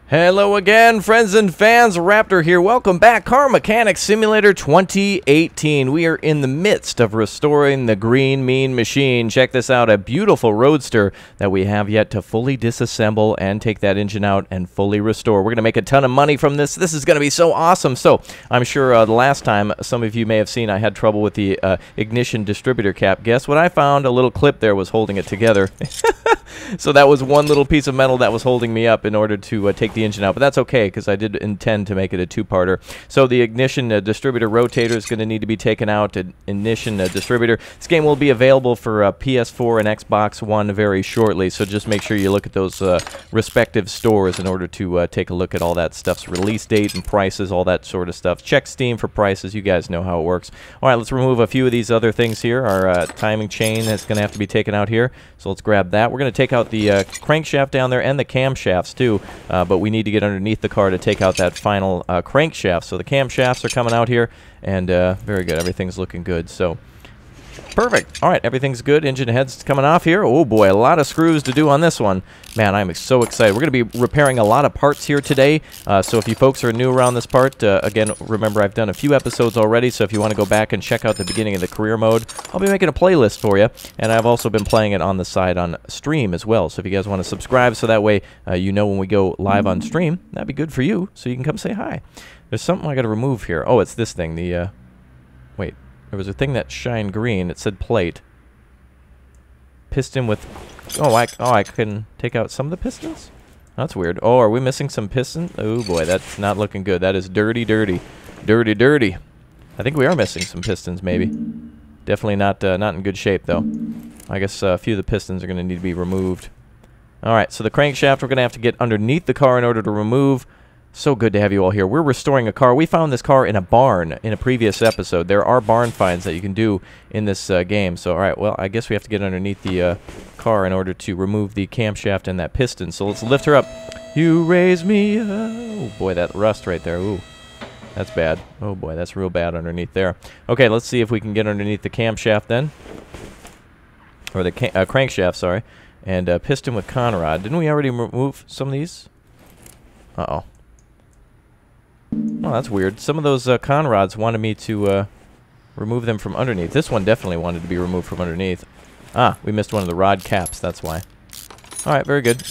Hello again, friends and fans. Raptor here. Welcome back. Car Mechanics Simulator 2018. We are in the midst of restoring the Green Mean Machine. Check this out, a beautiful roadster that we have yet to fully disassemble and take that engine out and fully restore. We're going to make a ton of money from this. This is going to be so awesome. So I'm sure the last time some of you may have seen I had trouble with the ignition distributor cap. Guess what I found? A little clip there was holding it together. So that was one little piece of metal that was holding me up in order to take the engine out, but that's okay because I did intend to make it a two-parter. So the ignition distributor rotator is going to need to be taken out. Ignition distributor. This game will be available for PS4 and Xbox One very shortly, so just make sure you look at those respective stores in order to take a look at all that stuff's release date and prices, all that sort of stuff. Check Steam for prices. You guys know how it works. All right, let's remove a few of these other things here. Our timing chain is going to have to be taken out here, so let's grab that. We're going to take out the crankshaft down there and the camshafts too, but we need to get underneath the car to take out that final crankshaft. So the camshafts are coming out here, and very good. Everything's looking good. So perfect. All right, everything's good. Engine head's coming off here. Oh boy, a lot of screws to do on this one. Man, I'm so excited. We're going to be repairing a lot of parts here today. So if you folks are new around this part, again, remember I've done a few episodes already. So if you want to go back and check out the beginning of the career mode, I'll be making a playlist for you. And I've also been playing it on the side on stream as well. So if you guys want to subscribe, so that way you know when we go live on stream, that'd be good for you. So you can come say hi. There's something I got to remove here. Oh, it's this thing. The wait. There was a thing that shined green. It said plate. Piston with... Oh, I can take out some of the pistons? That's weird. Oh, are we missing some pistons? Oh, boy, that's not looking good. That is dirty, dirty. Dirty, dirty. I think we are missing some pistons, maybe. Definitely not in good shape, though. I guess a few of the pistons are going to need to be removed. All right, so the crankshaft we're going to have to get underneath the car in order to remove. So good to have you all here. We're restoring a car. We found this car in a barn in a previous episode. There are barn finds that you can do in this game. So, all right, well, I guess we have to get underneath the car in order to remove the camshaft and that piston. So let's lift her up. You raise me up. Oh, boy, that rust right there. Ooh, that's bad. Oh, boy, that's real bad underneath there. Okay, let's see if we can get underneath the camshaft then. Or the crankshaft, sorry. And piston with conrod. Didn't we already remove some of these? Uh-oh. Oh, that's weird. Some of those conrods wanted me to remove them from underneath. This one definitely wanted to be removed from underneath. Ah, we missed one of the rod caps. That's why. All right, very good.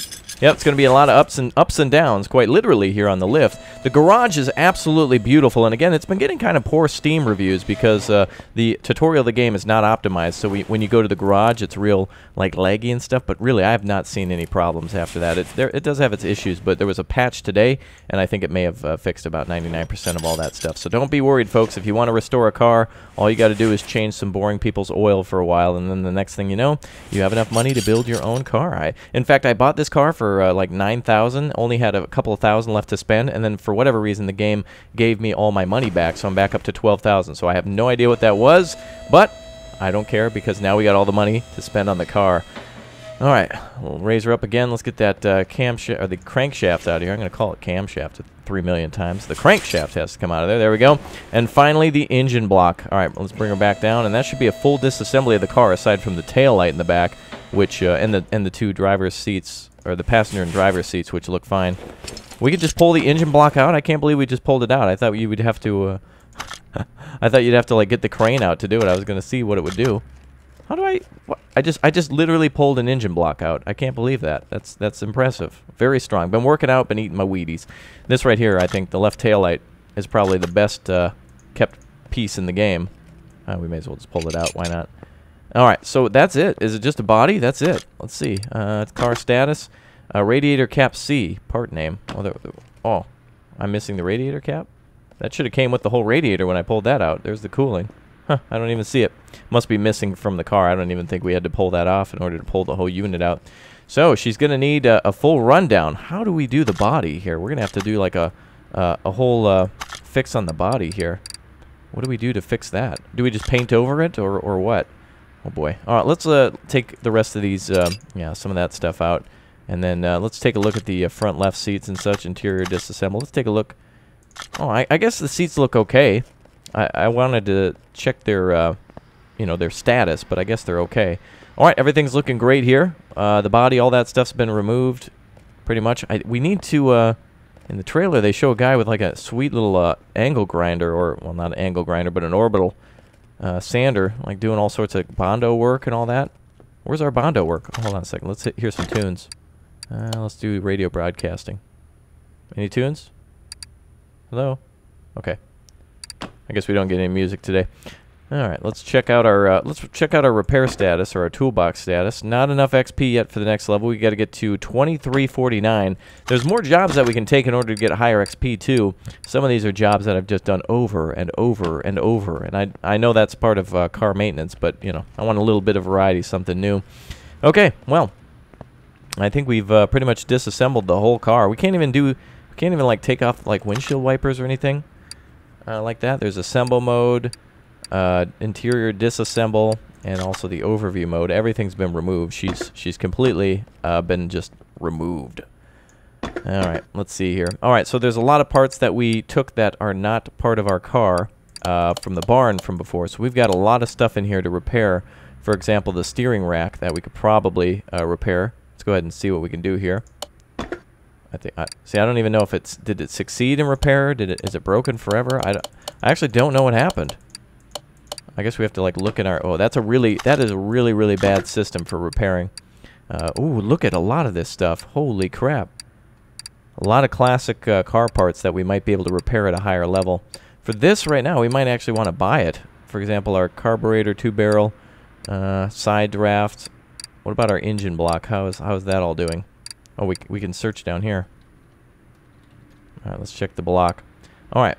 Yep, it's going to be a lot of ups and downs, quite literally, here on the lift. The garage is absolutely beautiful, and again, it's been getting kind of poor Steam reviews because the tutorial of the game is not optimized. So when you go to the garage, it's real like laggy and stuff. But really, I have not seen any problems after that. It does have its issues, but there was a patch today, and I think it may have fixed about 99% of all that stuff. So don't be worried, folks. If you want to restore a car, all you got to do is change some boring people's oil for a while, and then the next thing you know, you have enough money to build your own car. In fact, I bought this car for like $9,000, only had a couple of thousand left to spend, and then for whatever reason the game gave me all my money back, so I'm back up to $12,000. So I have no idea what that was, but I don't care because now we got all the money to spend on the car. All right, we'll raise her up again. Let's get that camshaft or the crankshaft out of here. I'm going to call it camshaft 3 million times. The crankshaft has to come out of there. There we go. And finally, the engine block. All right, let's bring her back down, and that should be a full disassembly of the car aside from the tail light in the back, which and the two driver's seats, or the passenger and driver's seats, which look fine. We could just pull the engine block out. I can't believe we just pulled it out. I thought you would have to. I thought you'd have to like get the crane out to do it. I was going to see what it would do. How do I? What? I just literally pulled an engine block out. I can't believe that. That's impressive. Very strong. Been working out. Been eating my Wheaties. This right here, I think the left tail light is probably the best kept piece in the game. We may as well just pull it out. Why not? All right, so that's it. Is it just a body? That's it. Let's see. Car status. Radiator cap C. Part name. Oh, I'm missing the radiator cap? That should have came with the whole radiator when I pulled that out. There's the cooling. Huh, I don't even see it. Must be missing from the car. I don't even think we had to pull that off in order to pull the whole unit out. So she's going to need a full rundown. How do we do the body here? We're going to have to do like a whole fix on the body here. What do we do to fix that? Do we just paint over it or what? Oh boy. All right, let's take the rest of these, yeah, some of that stuff out. And then let's take a look at the front left seats and such, interior disassemble. Let's take a look. Oh, I guess the seats look okay. I wanted to check their, you know, their status, but I guess they're okay. All right, everything's looking great here. The body, all that stuff's been removed, pretty much. We need to In the trailer, they show a guy with like a sweet little angle grinder, or, well, not an angle grinder, but an orbital sander, like doing all sorts of Bondo work and all that. Where's our Bondo work? Hold on a second. Let's hear some tunes. Let's do radio broadcasting. Any tunes? Hello? Okay. I guess we don't get any music today. All right, let's check out our repair status, or our toolbox status. Not enough XP yet for the next level. We got to get to 2349. There's more jobs that we can take in order to get higher XP too. Some of these are jobs that I've just done over and over and over, and I know that's part of car maintenance, but you know, I want a little bit of variety, something new. Okay, well, I think we've pretty much disassembled the whole car. We can't even like take off like windshield wipers or anything like that. There's assemble mode. Interior disassemble, and also the overview mode. Everything's been removed. She's completely been just removed. Alright, let's see here. Alright, so there's a lot of parts that we took that are not part of our car from the barn from before. So we've got a lot of stuff in here to repair. For example, the steering rack that we could probably repair. Let's go ahead and see what we can do here. See, I don't even know if did it succeed in repair? Is it broken forever? I actually don't know what happened. I guess we have to like look in our... Oh, that is a really, really bad system for repairing. Ooh, look at a lot of this stuff. Holy crap. A lot of classic car parts that we might be able to repair at a higher level. For this right now, we might actually want to buy it. For example, our carburetor 2-barrel, side draft. What about our engine block? How is that all doing? Oh, we can search down here. All right, let's check the block. All right.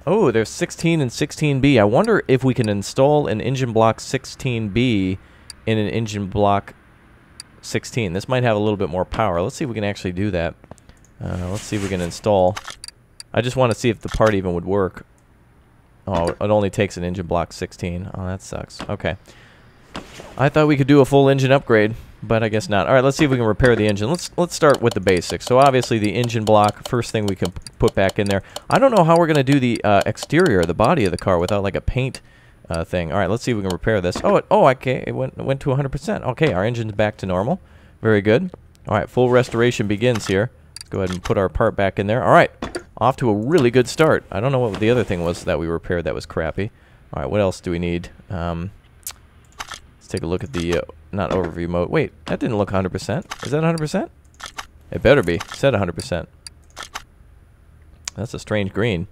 Oh, there's 16 and 16B. I wonder if we can install an engine block 16B in an engine block 16. This might have a little bit more power. Let's see if we can actually do that. Let's see if we can install. I just want to see if the part even would work. Oh, it only takes an engine block 16. Oh, that sucks. Okay. I thought we could do a full engine upgrade, but I guess not. All right, let's see if we can repair the engine. Let's start with the basics. So obviously the engine block, first thing we can put back in there. I don't know how we're going to do the exterior, the body of the car, without like a paint thing. All right, let's see if we can repair this. Okay, it went to 100%. Okay, our engine's back to normal. Very good. All right, full restoration begins here. Let's go ahead and put our part back in there. All right, off to a really good start. I don't know what the other thing was that we repaired that was crappy. All right, what else do we need? Let's take a look at the, not overview mode. Wait, that didn't look 100%. Is that 100%? It better be. It said 100%. That's a strange green.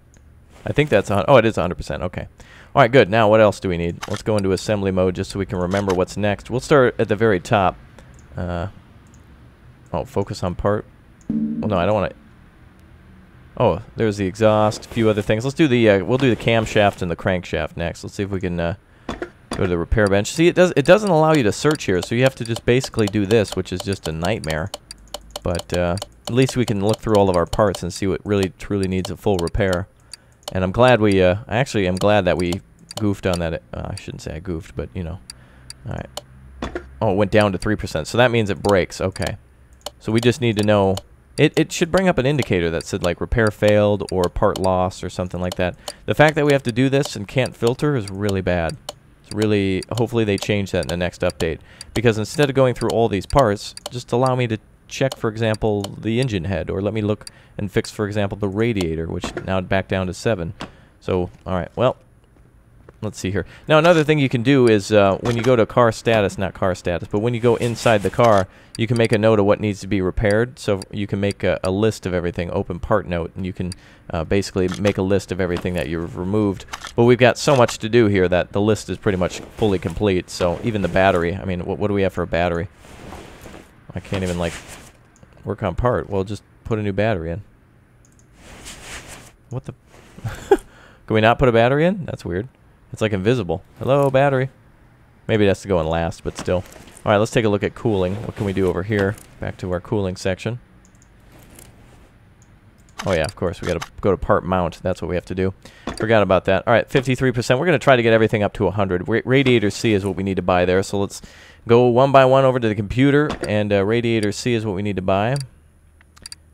I think that's, oh, it is 100%. Okay. All right, good. Now, what else do we need? Let's go into assembly mode just so we can remember what's next. We'll start at the very top. Oh, focus on part. Well, no, I don't want to. Oh, there's the exhaust, a few other things. Let's do the, we'll do the camshaft and the crankshaft next. Let's see if we can, go to the repair bench. See, it doesn't allow you to search here, so you have to just basically do this, which is just a nightmare. But at least we can look through all of our parts and see what really truly needs a full repair. And I'm glad we, actually, I'm glad that we goofed on that. I shouldn't say I goofed, but you know. All right. Oh, it went down to 3%, so that means it breaks. Okay. So we just need to know. It should bring up an indicator that said like repair failed or part lost or something like that. The fact that we have to do this and can't filter is really bad. Really, hopefully they change that in the next update, because instead of going through all these parts, just allow me to check, for example, the engine head, or let me look and fix, for example, the radiator, which now back down to 7. So, all right, well, let's see here. Now, another thing you can do is when you go to car status, not car status, but when you go inside the car, you can make a note of what needs to be repaired. So you can make a list of everything, open part note, and you can basically make a list of everything that you've removed. But we've got so much to do here that the list is pretty much fully complete. So even the battery, I mean, what do we have for a battery? I can't even, like, work on part. Well, just put a new battery in. What the? Can we not put a battery in? That's weird. It's like invisible. Hello, battery. Maybe it has to go in last, but still. All right, let's take a look at cooling. What can we do over here? Back to our cooling section. Oh, yeah, of course. We got to go to part mount. That's what we have to do. Forgot about that. All right, 53%. We're going to try to get everything up to 100. Radiator C is what we need to buy there. So let's go one by one over to the computer, and Radiator C is what we need to buy.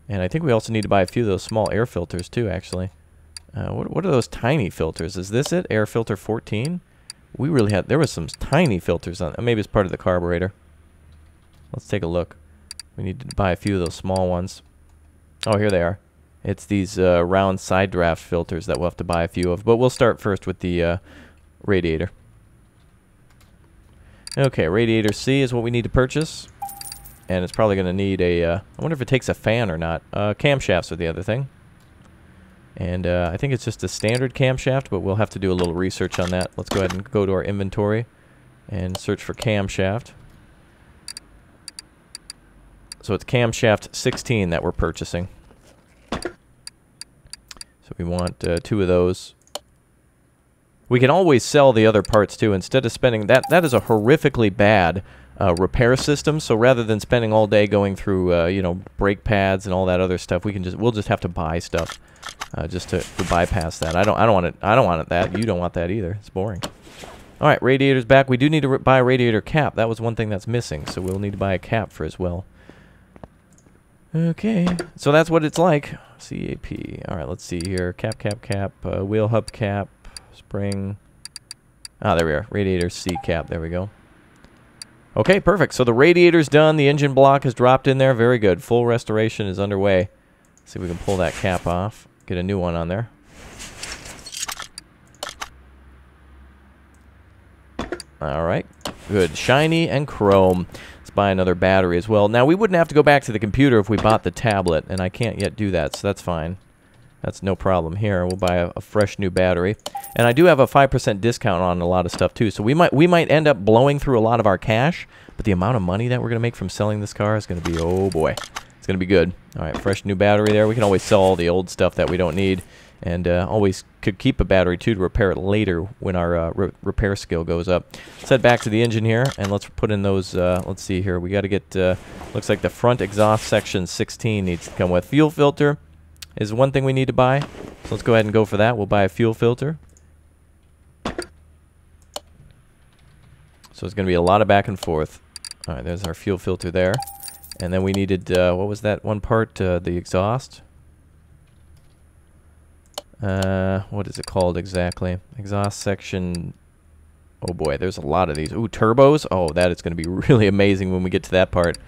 And I think we also need to buy a few of those small air filters, too, actually. What are those tiny filters? Is this it? Air filter 14? We really had... There was some tiny filters on... Maybe it's part of the carburetor. Let's take a look. We need to buy a few of those small ones. Oh, here they are. It's these round side draft filters that we'll have to buy a few of. But we'll start first with the radiator. Okay, radiator C is what we need to purchase. And it's probably going to need a... I wonder if it takes a fan or not. Camshafts are the other thing. And I think it's just a standard camshaft, but we'll have to do a little research on that. Let's go ahead and go to our inventory and search for camshaft. So it's camshaft 16 that we're purchasing. So we want 2 of those. We can always sell the other parts too instead of spending... That is a horrifically bad repair system. So rather than spending all day going through you know, brake pads and all that other stuff, we'll just have to buy stuff just to bypass that. I don't want that. You don't want that either. It's boring. All right, radiator's back. We do need to buy a radiator cap. That was one thing that's missing, so we'll need to buy a cap for as well. Okay, so that's what it's like. CAP. All right, let's see here. Cap, wheel hub cap, spring. Ah, there we are. Radiator C cap. There we go. Okay, perfect. So the radiator's done. The engine block is dropped in there. Very good. Full restoration is underway. Let's see if we can pull that cap off. Get a new one on there. All right. Good. Shiny and chrome. Let's buy another battery as well. Now, we wouldn't have to go back to the computer if we bought the tablet, and I can't yet do that, so that's fine. That's no problem here. We'll buy a fresh new battery. And I do have a 5% discount on a lot of stuff, too. So we might end up blowing through a lot of our cash, but the amount of money that we're going to make from selling this car is going to be, oh boy, it's going to be good. All right, fresh new battery there. We can always sell all the old stuff that we don't need, and always could keep a battery, too, to repair it later when our repair skill goes up. Let's head back to the engine here, and let's put in those, let's see here. We got to get, looks like the front exhaust section 16 needs to come with. Fuel filter is one thing we need to buy. So let's go ahead and go for that. We'll buy a fuel filter. So it's going to be a lot of back and forth. All right, there's our fuel filter there. And then we needed, what was that one part? The exhaust. What is it called exactly? Exhaust section. Oh boy, there's a lot of these. Ooh, turbos. Oh, that is going to be really amazing when we get to that part.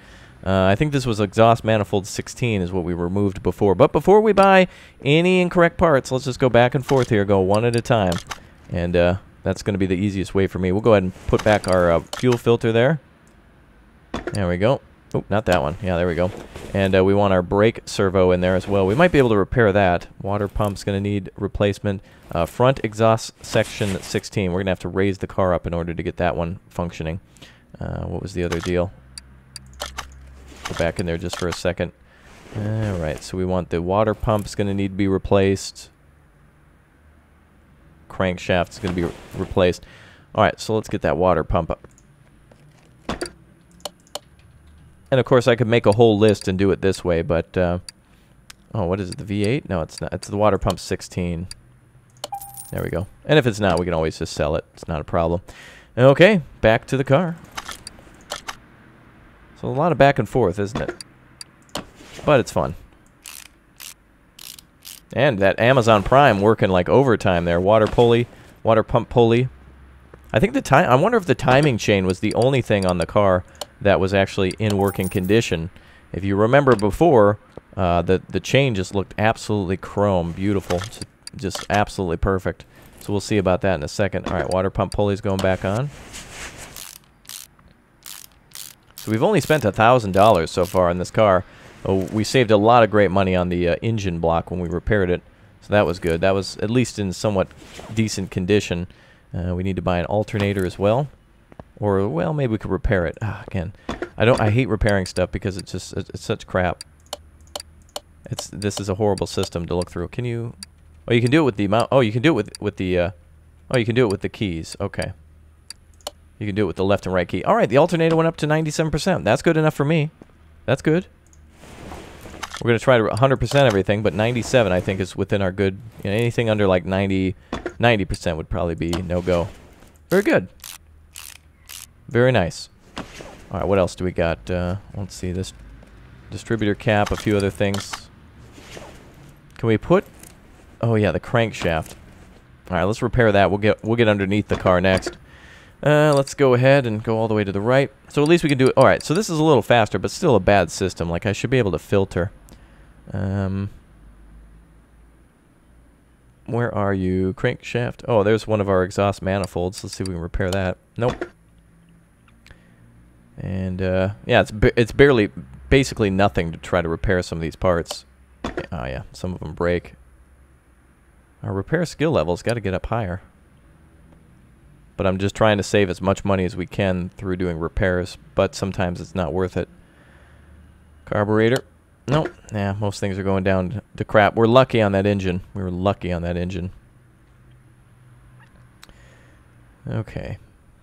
I think this was exhaust manifold 16 is what we removed before. But before we buy any incorrect parts, let's just go back and forth here, go one at a time. And that's going to be the easiest way for me. We'll go ahead and put back our fuel filter there. There we go. Oh, not that one. Yeah, there we go. And we want our brake servo in there as well. We might be able to repair that. Water pump's going to need replacement. Front exhaust section 16. We're going to have to raise the car up in order to get that one functioning. What was the other deal? Go back in there just for a second. Alright, so we want the water pump's going to need to be replaced. Crankshaft's going to be replaced. Alright, so let's get that water pump up. And of course I could make a whole list and do it this way, but oh, what is it, the V8? No, it's not. It's the water pump 16. There we go. And if it's not, we can always just sell it. It's not a problem. Okay, back to the car. So a lot of back and forth, isn't it? But it's fun. And that Amazon Prime working like overtime there. Water pulley, water pump pulley. I think I wonder if the timing chain was the only thing on the car that was actually in working condition. If you remember before, the chain just looked absolutely chrome, beautiful, just absolutely perfect. So we'll see about that in a second. All right, water pump pulley's going back on. So we've only spent $1,000 so far on this car. Oh, we saved a lot of great money on the engine block when we repaired it. So that was good. That was at least in somewhat decent condition. We need to buy an alternator as well. Or, well, maybe we could repair it. Again, I hate repairing stuff because it's such crap. This is a horrible system to look through. Can you... Oh, you can do it with the mount. Oh, you can do it with the oh, you can do it with the keys. Okay. You can do it with the left and right key. All right, the alternator went up to 97%. That's good enough for me. That's good. We're going to try to 100% everything, but 97 I think is within our good. You know, anything under like 90% would probably be no-go. Very good. Very nice. All right, what else do we got? Let's see, this distributor cap, a few other things. Can we put... Oh yeah, the crankshaft. All right, let's repair that. We'll get underneath the car next. Let's go ahead and go all the way to the right. So at least we can do it. All right, so this is a little faster, but still a bad system. Like, I should be able to filter. Where are you? Crankshaft. Oh, there's one of our exhaust manifolds. Let's see if we can repair that. Nope. And, yeah, it's basically nothing to try to repair some of these parts. Oh, yeah, some of them break. Our repair skill level's got to get up higher. But I'm just trying to save as much money as we can through doing repairs, but sometimes it's not worth it. Carburetor. Nope. Yeah, most things are going down to crap. We're lucky on that engine. We were lucky on that engine. Okay.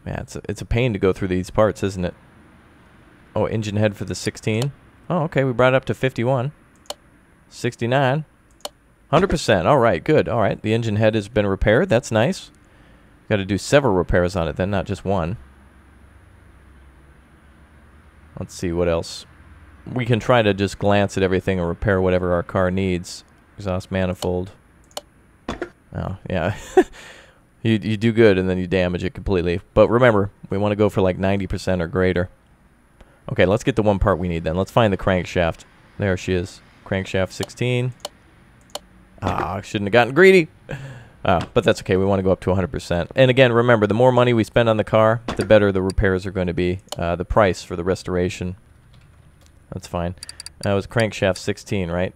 Yeah, it's a pain to go through these parts, isn't it? Oh, engine head for the 16. Oh, okay, we brought it up to 51. 69. 100%. All right, good. All right, the engine head has been repaired. That's nice. Got to do several repairs on it then, not just one. Let's see what else. We can try to just glance at everything and repair whatever our car needs. Exhaust manifold. Oh, yeah. you do good and then you damage it completely. But remember, we want to go for like 90% or greater. Okay, let's get the one part we need then. Let's find the crankshaft. There she is. Crankshaft 16. Ah, I shouldn't have gotten greedy. But that's okay. We want to go up to 100%. And again, remember, the more money we spend on the car, the better the repairs are going to be. The price for the restoration. That's fine. That was crankshaft 16, right?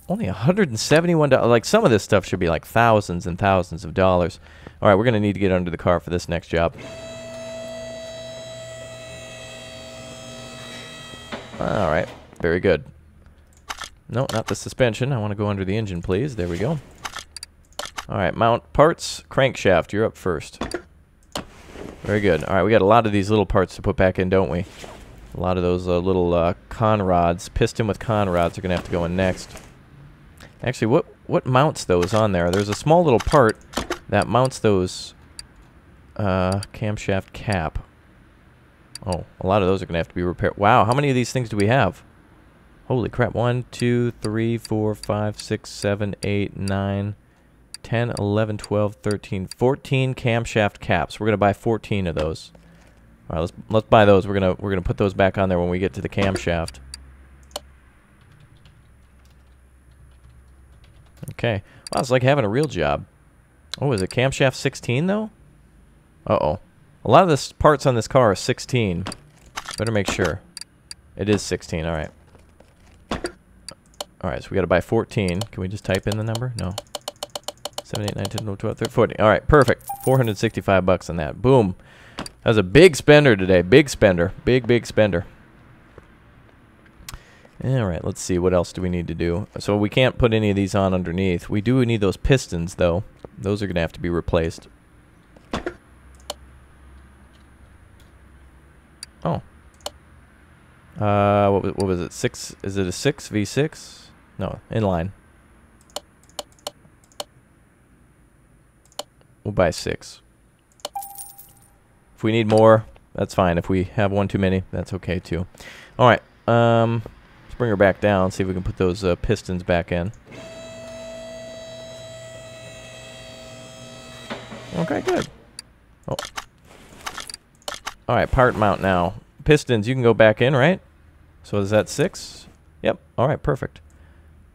Only $171. Like, some of this stuff should be like thousands and thousands of dollars. All right, we're going to need to get under the car for this next job. All right, very good. No, not the suspension. I want to go under the engine, please. There we go. All right, mount parts, crankshaft. You're up first. Very good. All right, we got a lot of these little parts to put back in, don't we? A lot of those little con rods, piston with con rods, are going to have to go in next. Actually, what mounts those on there? There's a small little part that mounts those camshaft cap. Oh, a lot of those are going to have to be repaired. Wow, how many of these things do we have? Holy crap. 1, 2, 3, 4, 5, 6, 7, 8, 9, 10, 11, 12, 13, 14 camshaft caps. We're going to buy 14 of those. All right, let's buy those. We're gonna put those back on there when we get to the camshaft. Okay. Wow, it's like having a real job. Oh, is it camshaft 16 though? Uh-oh. A lot of the parts on this car are 16. Better make sure. It is 16, alright. Alright, so we gotta buy 14. Can we just type in the number? No. 7, 8, 9, 10, 11, 12, 13, 14. Alright, perfect. 465 bucks on that. Boom. That was a big spender today. Big spender. Big spender. Alright, let's see. What else do we need to do? So we can't put any of these on underneath. We do need those pistons, though. Those are gonna have to be replaced. Oh. What was it? 6? Is it a 6 V6? No, inline. We'll buy 6. If we need more, that's fine. If we have one too many, that's okay too. All right. Let's bring her back down. See if we can put those pistons back in. Okay, good. Oh. All right, part mount now. Pistons, you can go back in, right? So is that 6? Yep. All right, perfect.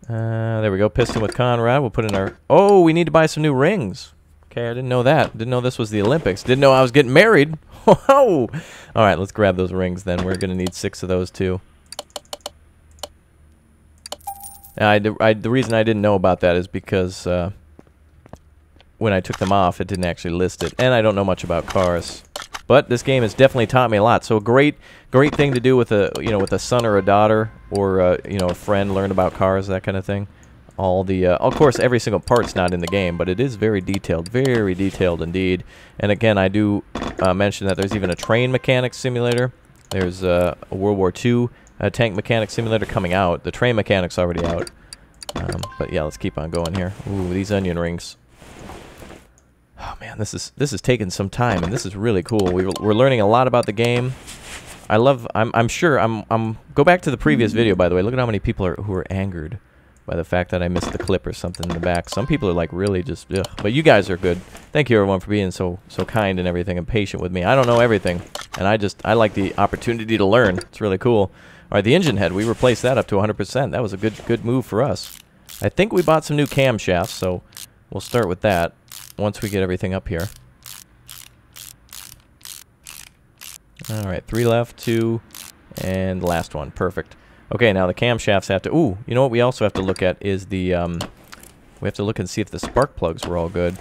There we go. Piston with Conrad. We'll put in our... Oh, we need to buy some new rings. Okay, I didn't know that. Didn't know this was the Olympics. Didn't know I was getting married. Whoa! All right, let's grab those rings then. We're going to need 6 of those too. The reason I didn't know about that is because when I took them off, it didn't actually list it. And I don't know much about cars. But this game has definitely taught me a lot. So a great thing to do with a son or a daughter or a friend, learn about cars, that kind of thing. All the of course, every single part's not in the game, but it is very detailed indeed. And again, I do mention that there's even a train mechanic simulator. There's a World War II tank mechanic simulator coming out. The train mechanic's already out. But yeah, let's keep on going here. Ooh, these onion rings. Oh man, this is taking some time, and this is really cool. We're learning a lot about the game. I'm sure. Go back to the previous video, by the way. Look at how many people who are angered by the fact that I missed the clip or something in the back. Some people are like really just, ugh. But you guys are good. Thank you everyone for being so kind and everything and patient with me. I don't know everything, and I like the opportunity to learn. It's really cool. All right, the engine head, we replaced that up to 100%. That was a good move for us. I think we bought some new camshafts, so we'll start with that once we get everything up here. Alright, 3 left, 2, and the last one. Perfect. Okay, now the camshafts have to... Ooh, you know what we also have to look at is the... we have to look and see if the spark plugs were all good.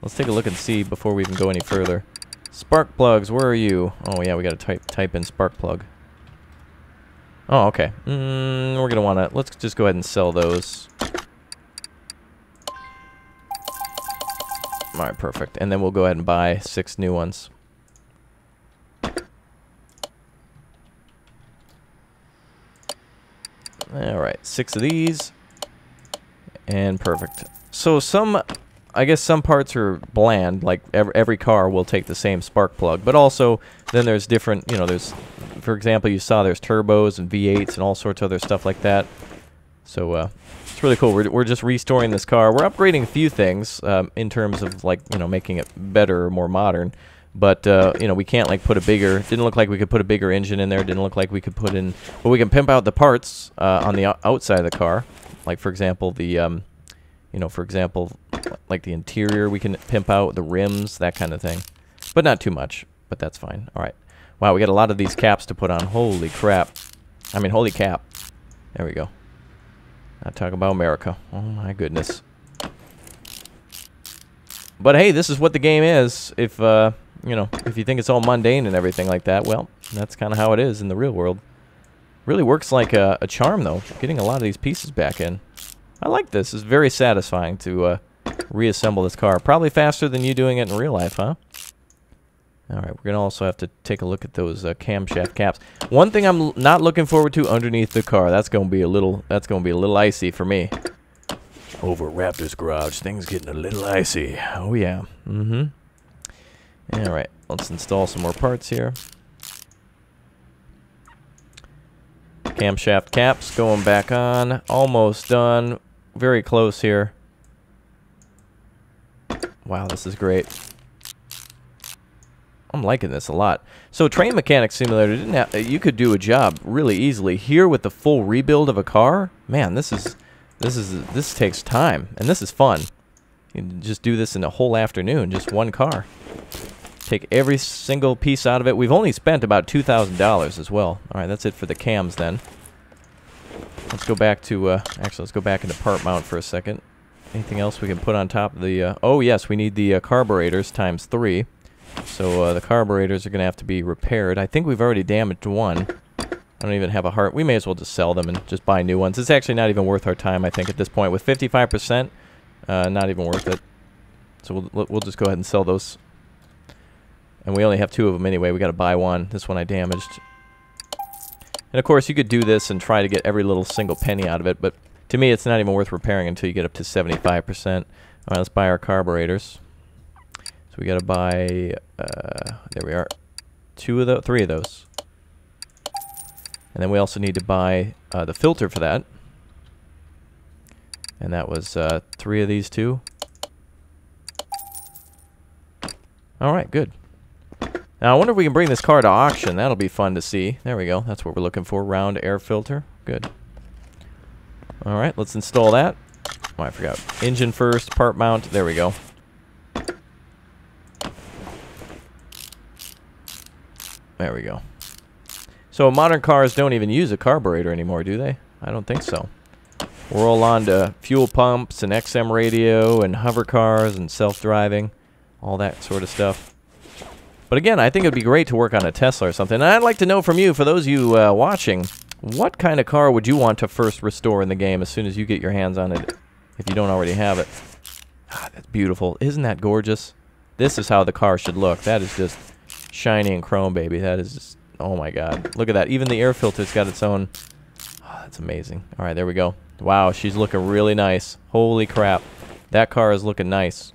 Let's take a look and see before we even go any further. Spark plugs, where are you? Oh, yeah, we got to type in spark plug. Oh, okay. We're going to want to... Let's just go ahead and sell those. Alright, perfect. And then we'll go ahead and buy 6 new ones. Alright, 6 of these. And perfect. So I guess some parts are bland, like every car will take the same spark plug. But also, then there's different, you know, there's, for example, you saw there's turbos and V8s and all sorts of other stuff like that. So, it's really cool. We're just restoring this car. We're upgrading a few things in terms of, like, you know, making it better or more modern. But, you know, we can't, like, put a bigger... Didn't look like we could put a bigger engine in there. Didn't look like we could put in... Well, we can pimp out the parts on the outside of the car. Like, for example, the, you know, for example, like the interior we can pimp out, the rims, that kind of thing. But not too much, but that's fine. All right. Wow, we got a lot of these caps to put on. Holy crap. I mean, holy cap. There we go. Not talking about America. Oh, my goodness. But, hey, this is what the game is. If, you know, if you think it's all mundane and everything like that, well, that's kind of how it is in the real world. Really works like a charm, though, getting a lot of these pieces back in. I like this. It's very satisfying to reassemble this car. Probably faster than you doing it in real life, huh? All right, we're going to also have to take a look at those camshaft caps. One thing I'm not looking forward to underneath the car, that's going to be a little icy for me. Over at Raptor's garage, things getting a little icy. Oh, yeah. Mm-hmm. All right, let's install some more parts here. Camshaft caps going back on. Almost done. Very close here. Wow, this is great. I'm liking this a lot. So Train Mechanic Simulator didn't have, you could do a job really easily here with the full rebuild of a car. Man, this takes time, and this is fun. You can just do this in a whole afternoon, just one car. Take every single piece out of it. We've only spent about $2,000 as well. All right, that's it for the cams then. Let's go back to, actually, let's go back into part mount for a second. Anything else we can put on top of the, oh yes, we need the carburetors times 3. So the carburetors are going to have to be repaired. I think we've already damaged one. I don't even have a heart. We may as well just sell them and just buy new ones. It's actually not even worth our time, I think, at this point. With 55%, not even worth it. So we'll just go ahead and sell those. And we only have 2 of them anyway. We got to buy one. This one I damaged. And of course, you could do this and try to get every little single penny out of it. But to me, it's not even worth repairing until you get up to 75%. All right, let's buy our carburetors. So we got to buy, there we are, 3 of those. And then we also need to buy the filter for that. And that was 3 of these too. All right, good. Now, I wonder if we can bring this car to auction. That'll be fun to see. There we go. That's what we're looking for. Round air filter. Good. All right, let's install that. Oh, I forgot. Engine first, part mount. There we go. There we go. So modern cars don't even use a carburetor anymore, do they? I don't think so. We're all on to fuel pumps and XM radio and hover cars and self-driving, all that sort of stuff. But again, I think it would be great to work on a Tesla or something. And I'd like to know from you, for those of you watching, what kind of car would you want to first restore in the game as soon as you get your hands on it, if you don't already have it? Ah, that's beautiful. Isn't that gorgeous? This is how the car should look. That is just shiny and chrome, baby. That is just, oh my God. Look at that. Even the air filter's got its own. Oh, that's amazing. All right, there we go. Wow, she's looking really nice. Holy crap. That car is looking nice.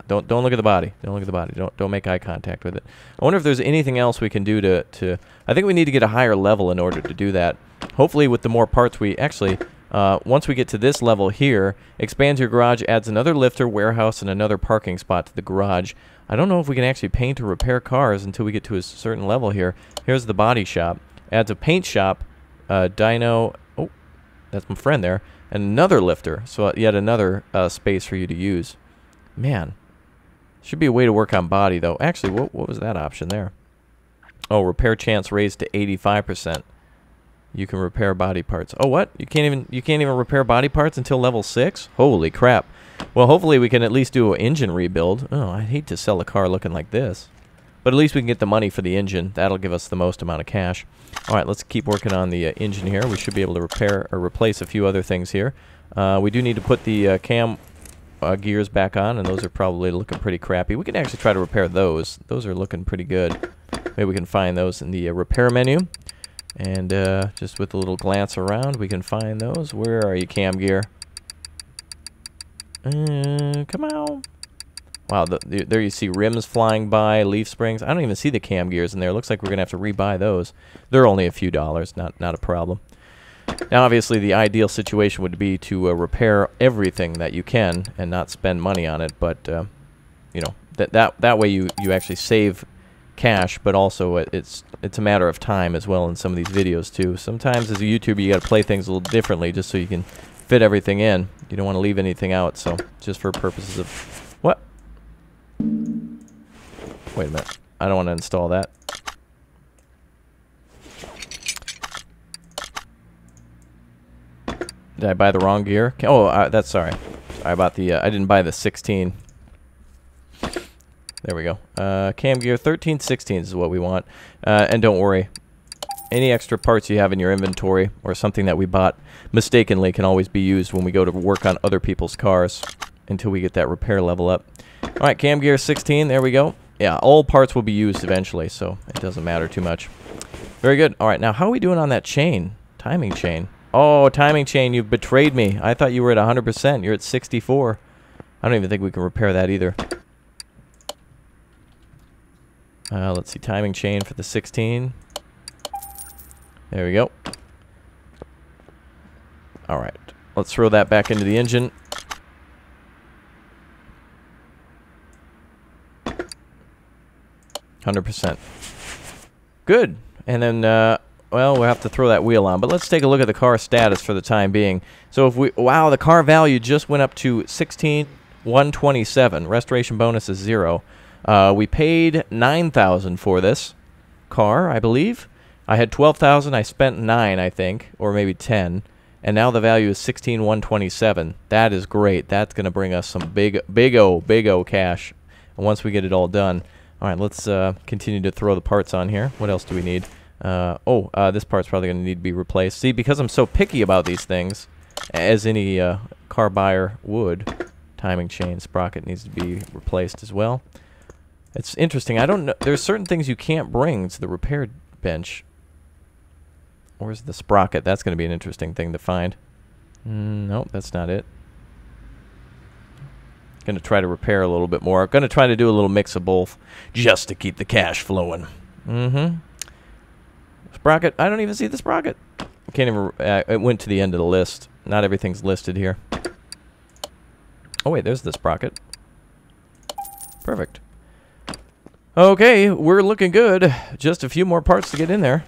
Don't look at the body. Don't look at the body. Don't make eye contact with it. I wonder if there's anything else we can do to I think we need to get a higher level in order to do that. Hopefully with the more parts we actually once we get to this level here, expands your garage, adds another lifter, warehouse, and another parking spot to the garage. I don't know if we can actually paint or repair cars until we get to a certain level here. Here's the body shop. Adds a paint shop, dyno. Oh, that's my friend there. And another lifter, so yet another space for you to use. Man, should be a way to work on body, though. Actually, what was that option there? Oh, repair chance raised to 85%. You can repair body parts. Oh, what? You can't even repair body parts until level 6? Holy crap. Well, hopefully we can at least do an engine rebuild. Oh, I'd hate to sell a car looking like this. But at least we can get the money for the engine. That'll give us the most amount of cash. All right, let's keep working on the engine here. We should be able to repair or replace a few other things here. We do need to put the cam gears back on, and those are probably looking pretty crappy. We can actually try to repair those. Those are looking pretty good. Maybe we can find those in the repair menu. And just with a little glance around, we can find those. Where are you, cam gear? Come on. Wow, there you see rims flying by, leaf springs. I don't even see the cam gears in there. Looks like we're going to have to rebuy those. They're only a few dollars, not a problem. Now, obviously, the ideal situation would be to repair everything that you can and not spend money on it. But, you know, that way you actually save cash, but also it's a matter of time as well in some of these videos, too. Sometimes as a YouTuber, you got to play things a little differently just so you can fit everything in. You don't want to leave anything out, so just for purposes of... What? Wait a minute. I don't want to install that. Did I buy the wrong gear? Oh, that's sorry. I bought the... I didn't buy the 16. There we go. Cam gear 13/16 is what we want. And don't worry. Any extra parts you have in your inventory or something that we bought mistakenly can always be used when we go to work on other people's cars until we get that repair level up. All right, cam gear 16. There we go. Yeah, all parts will be used eventually, so it doesn't matter too much. Very good. All right, now how are we doing on that chain? Timing chain. Oh, timing chain, you've betrayed me. I thought you were at 100%. You're at 64. I don't even think we can repair that either. Let's see, timing chain for the 16. There we go. All right, let's throw that back into the engine. %. Good. And then, well, we'll have to throw that wheel on. But let's take a look at the car status for the time being. So if we, wow, the car value just went up to 16,127. Restoration bonus is 0. We paid $9,000 for this car, I believe. I had $12,000. I spent $9,000, I think, or maybe $10,000. And now the value is 16,127. That is great. That's going to bring us some big O cash. And once we get it all done. All right, let's continue to throw the parts on here. What else do we need? This part's probably going to need to be replaced. See, because I'm so picky about these things, as any car buyer would, timing chain sprocket needs to be replaced as well. It's interesting. I don't know. There's certain things you can't bring to the repair bench. Where's the sprocket? That's going to be an interesting thing to find. Nope, that's not it. Going to try to repair a little bit more. Going to try to do a little mix of both just to keep the cash flowing. Sprocket. I don't even see the sprocket. I can't even... it went to the end of the list. Not everything's listed here. Oh, wait. There's the sprocket. Perfect. Okay. We're looking good. Just a few more parts to get in there.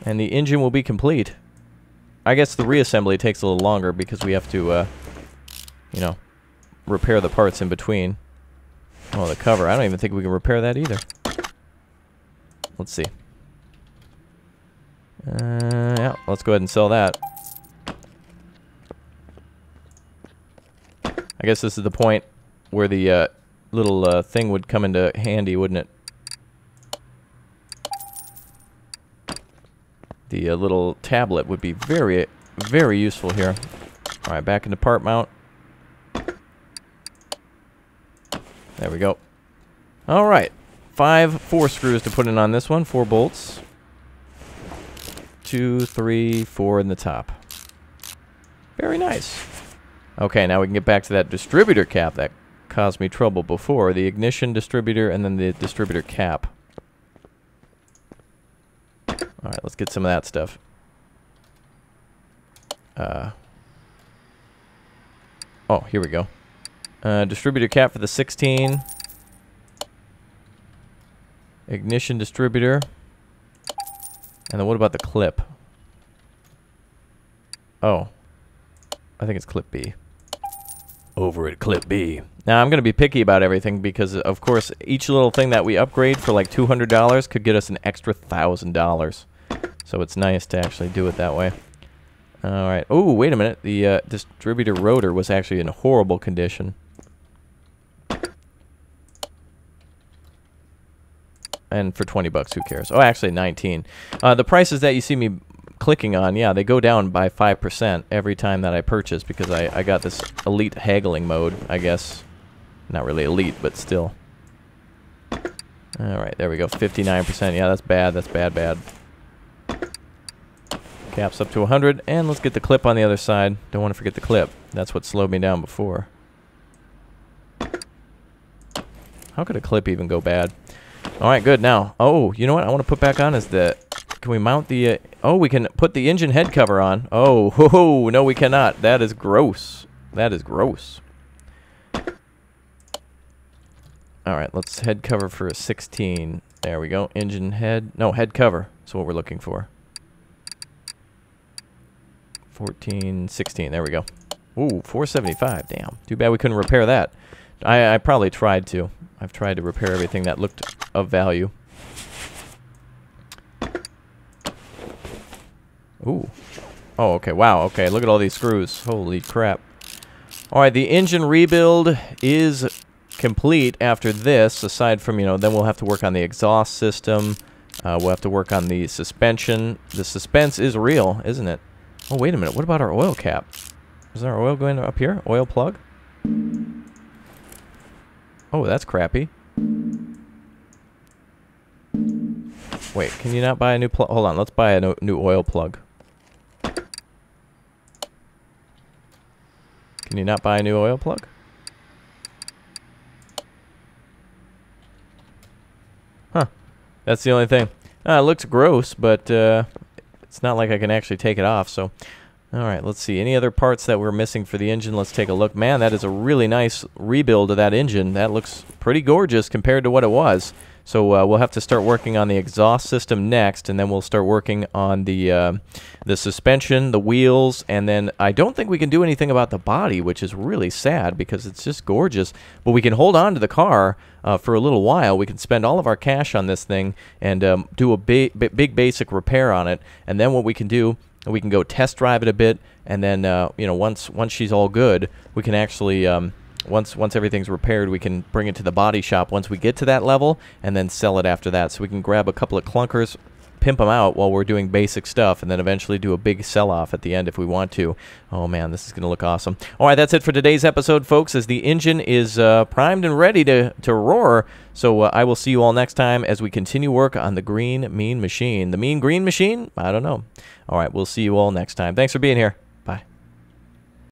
And the engine will be complete. I guess the reassembly takes a little longer because we have to... you know, repair the parts in between. Oh, the cover. I don't even think we can repair that either. Let's see. Yeah, let's go ahead and sell that. I guess this is the point where the little thing would come into handy, wouldn't it? The little tablet would be very, very useful here. All right, back into part mount. There we go. All right. 4 screws to put in on this one. 4 bolts. 2, 3, 4 in the top. Very nice. Okay, now we can get back to that distributor cap that caused me trouble before. The ignition distributor and then the distributor cap. All right, let's get some of that stuff. Oh, here we go. Distributor cap for the 16. Ignition distributor. And then what about the clip? Oh. I think it's clip B. Over at clip B. Now, I'm going to be picky about everything because, of course, each little thing that we upgrade for like $200 could get us an extra $1,000. So it's nice to actually do it that way. All right. Oh, wait a minute. The distributor rotor was actually in horrible condition. And for 20 bucks, who cares? Oh, actually 19. The prices that you see me clicking on, yeah, they go down by 5% every time that I purchase because I got this elite haggling mode, I guess. Not really elite, but still. All right, there we go. 59%. Yeah, that's bad. That's bad, bad. Caps up to 100, and let's get the clip on the other side. Don't want to forget the clip. That's what slowed me down before. How could a clip even go bad? All right, good. Now, oh, you know what I want to put back on is the... Can we mount the... oh, we can put the engine head cover on. Oh, ho, ho, no, we cannot. That is gross. That is gross. All right, let's head cover for a 16. There we go. Engine head... No, head cover is what we're looking for. 14, 16. There we go. Ooh, 475. Damn. Too bad we couldn't repair that. I probably tried to. I've tried to repair everything that looked of value. Ooh. Oh, okay. Wow. Okay. Look at all these screws. Holy crap. All right. The engine rebuild is complete after this. Aside from, you know, then we'll have to work on the exhaust system. We'll have to work on the suspension. The suspense is real, isn't it? Oh, wait a minute. What about our oil cap? Is there oil going up here? Oil plug? Oh, that's crappy. Wait, can you not buy a new plug? Hold on, let's buy a new oil plug. Can you not buy a new oil plug? Huh. That's the only thing. It looks gross, but it's not like I can actually take it off, so... Alright, let's see. Any other parts that we're missing for the engine? Let's take a look. Man, that is a really nice rebuild of that engine. That looks pretty gorgeous compared to what it was. So we'll have to start working on the exhaust system next, and then we'll start working on the suspension, the wheels, and then I don't think we can do anything about the body, which is really sad because it's just gorgeous. But we can hold on to the car for a little while. We can spend all of our cash on this thing and do a big basic repair on it, and then what we can do... We can go test drive it a bit, and then you know, once she's all good, we can actually once everything's repaired, we can bring it to the body shop once we get to that level, and then sell it after that. So we can grab a couple of clunkers, pimp them out while we're doing basic stuff, and then eventually do a big sell-off at the end if we want to. Oh man, this is gonna look awesome. All right, that's it for today's episode, folks. As the engine is primed and ready to roar. So I will see you all next time as we continue work on the Green Mean Machine. The Mean Green Machine? I don't know. All right, we'll see you all next time. Thanks for being here.